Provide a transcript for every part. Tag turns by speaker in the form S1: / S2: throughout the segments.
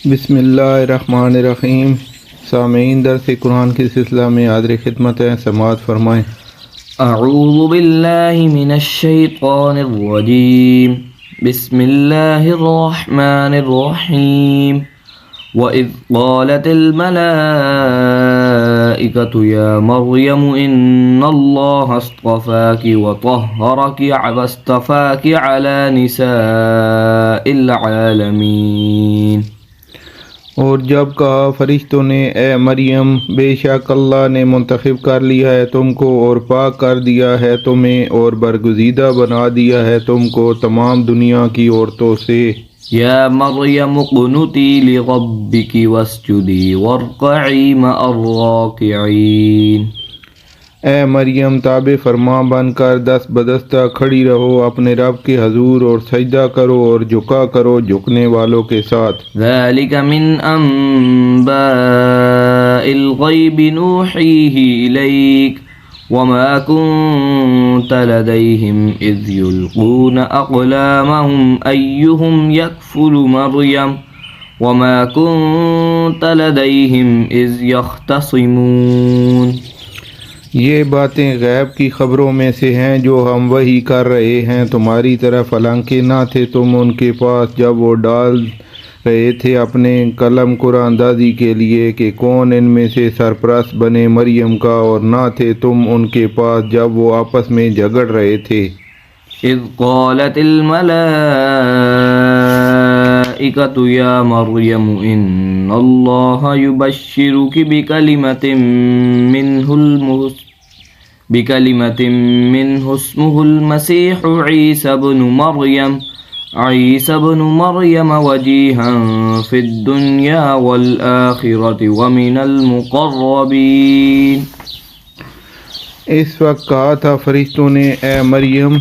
S1: بسم اللہ الرحمن الرحیم۔ سامعین، درس قرآن کے سلسلہ میں حاضر خدمت ہیں، سماعت فرمائیں۔
S2: اعوذ باللہ من الشیطان الرجیم، بسم اللہ الرحمن الرحیم۔ وَإِذْ قَالَتِ الْمَلَائِكَةُ يَا مَرْيَمُ إِنَّ اللَّهَ اصْطَفَاكِ وَطَهَّرَكِ وَاصْطَفَاكِ عَلَى نِسَاءِ الْعَالَمِينَ۔
S1: اور جب کہا فرشتوں نے، اے مریم، بے شک اللہ نے منتخب کر لیا ہے تم کو اور پاک کر دیا ہے تمہیں اور برگزیدہ بنا دیا ہے تم کو تمام دنیا کی عورتوں سے۔
S2: یا مریم اقنتی لربک واسجدی وارکعی مع الراکعین۔
S1: اے مریم، تابع فرما بن کر دست بدستہ کھڑی رہو اپنے رب کے حضور اور سجدہ کرو اور جھکا کرو جھکنے والوں کے ساتھ۔
S2: ذالک من انباء الغیب نوحیہ الیک وما كنت لديهم اذ يلقون اقلامهم ايهم يكفل مريم وما كنت لديهم اذ يختصمون۔
S1: یہ باتیں غیب کی خبروں میں سے ہیں جو ہم وحی کر رہے ہیں تمہاری طرف، حالانکہ نہ تھے تم ان کے پاس جب وہ ڈال رہے تھے اپنے قلم قرآن اندازی کے لیے کہ کون ان میں سے سرپرست بنے مریم کا، اور نہ تھے تم ان کے پاس جب وہ آپس میں جھگڑ رہے تھے۔
S2: اذ قالت الملائکۃ یا مریم ان اللہ یبشرک بکلمۃ منہ اسمہ المسیح عیسی ابن مریم وجیہا فی الدنیا والآخرۃ ومن المقربین۔
S1: اس وقت کہا تھا فرشتوں نے، اے مریم،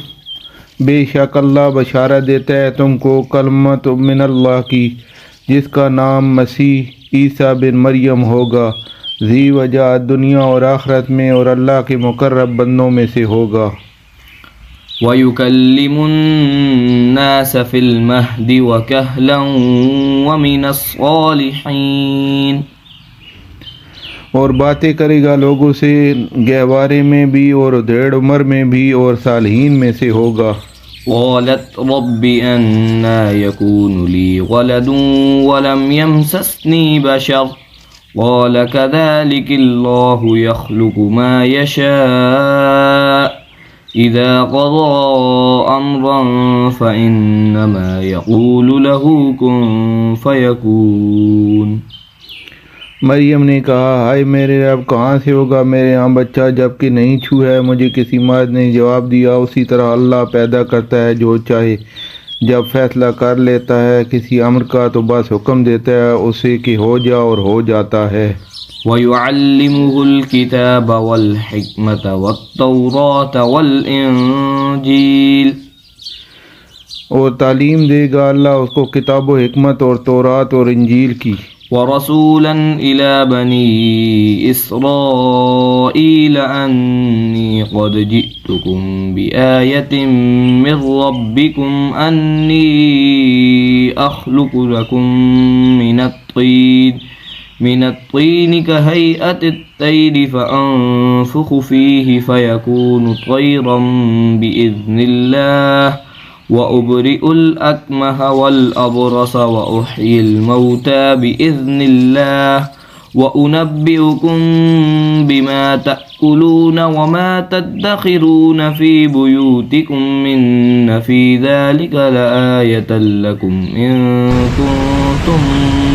S1: بے شک اللہ بشارت دیتا ہے تم کو کلمت من اللہ کی، جس کا نام مسیح عیسیٰ بن مریم ہوگا، ذی وجہ دنیا اور آخرت میں، اور اللہ کے مقرب بندوں میں سے ہوگا۔
S2: وَيُكَلِّمُ النَّاسَ فِي الْمَهْدِ وَكَهْلًا وَمِنَ الصَّالِحِينَ۔
S1: اور باتیں کرے گا لوگوں سے گہوارے میں بھی اور ادھیڑ عمر میں بھی اور صالحین میں سے ہوگا۔
S2: قالت رب أَنَّى يَكُونُ لِي وَلَدٌ وَلَمْ يَمْسَسْنِي بَشَرٌ قال كذلك الله يخلق ما يشاء إذا قضى أمرا فإنما يقول له كن فيكون۔
S1: مریم نے کہا، ہائے میرے رب، کہاں سے ہوگا میرے ہاں بچہ جبکہ نہیں چھوا ہے مجھے کسی مرد نے جواب دیا، اسی طرح اللہ پیدا کرتا ہے جو چاہے، جب فیصلہ کر لیتا ہے کسی امر کا تو بس حکم دیتا ہے اسے کہ ہو جا اور ہو جاتا ہے۔
S2: وَيُعَلِّمُهُ الْكِتَابَ وَالْحِكْمَةَ وَالتَّوْرَاةَ وَالْإِنجِيلَ۔
S1: اور تعلیم دے گا اللہ اس کو کتاب و حکمت اور تورات اور انجیل کی۔
S2: وَرَسُولًا إِلَى بَنِي إِسْرَائِيلَ أَنِّي قَدْ جِئْتُكُمْ بِآيَةٍ مِّن رَّبِّكُمْ أَنِّي أَخْلُقُ لَكُم مِّنَ الطِّينِ كَهَيْئَةِ الطَّيْرِ فَأَنفُخُ فِيهِ فَيَكُونُ طَيْرًا بِإِذْنِ اللَّهِ وَأُبْرِئُ الْأَكْمَحَ وَالْأَبْرَصَ وَأُحْيِي الْمَوْتَى بِإِذْنِ اللَّهِ وَأُنَبِّئُكُم بِمَا تَأْكُلُونَ وَمَا تَدَّخِرُونَ فِي بُيُوتِكُمْ إِنَّ فِي ذَلِكَ لَآيَةً لَكُمْ إِن كُنتُم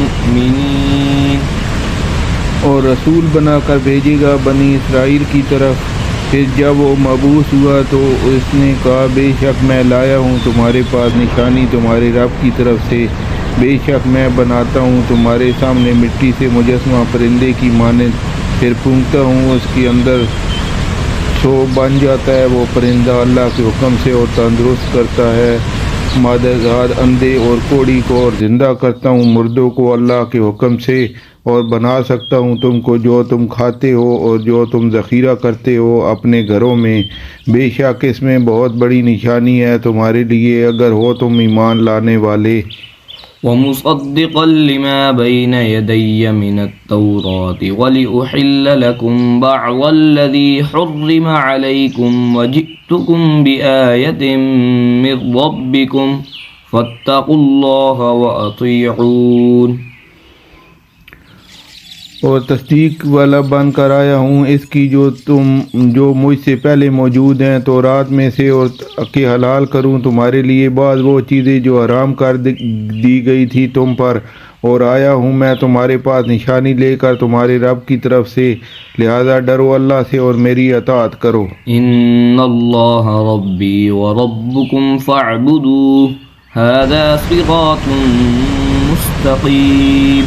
S2: مُّؤْمِنِينَ۔
S1: اور رسول بنا کر بھیجے گا بنی اسرائیل کی طرف۔ پھر جب وہ مبعوث ہوا تو اس نے کہا، بے شک میں لایا ہوں تمہارے پاس نشانی تمہارے رب کی طرف سے، بے شک میں بناتا ہوں تمہارے سامنے مٹی سے مجسمہ پرندے کی مانند، پھر پھونکتا ہوں اس کے اندر سو بن جاتا ہے وہ پرندہ اللہ کے حکم سے، اور تندرست کرتا ہے مادہ زاد اندھے اور کوڑی کو، اور زندہ کرتا ہوں مردوں کو اللہ کے حکم سے، اور بنا سکتا ہوں تم کو جو تم کھاتے ہو اور جو تم ذخیرہ کرتے ہو اپنے گھروں میں، بے شک اس میں بہت بڑی نشانی ہے تمہارے لیے اگر ہو تم ایمان لانے والے۔
S2: ومصدقا لما بين يدي من التوراة ولأحل لكم بعض الذي حرم عليكم وجئتكم بآية من ربكم فاتقوا الله وأطيعون.
S1: اور تصدیق والا بن کر آیا ہوں اس کی جو مجھ سے پہلے موجود ہیں تورات میں سے، اور کہ حلال کروں تمہارے لیے بعض وہ چیزیں جو حرام کر دی گئی تھی تم پر، اور آیا ہوں میں تمہارے پاس نشانی لے کر تمہارے رب کی طرف سے، لہذا ڈرو اللہ سے اور میری اطاعت کرو.
S2: ان اللہ ربی وربکم فاعبدوہ ھذا صراط مستقیم.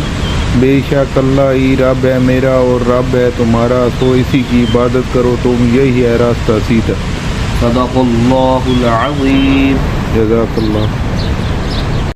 S1: بے شک اللہ ہی رب ہے میرا اور رب ہے تمہارا، تو اسی کی عبادت کرو، تم یہی ہے راستہ سیدھا.
S2: صدق اللہ العظیم.
S1: جزاک اللہ.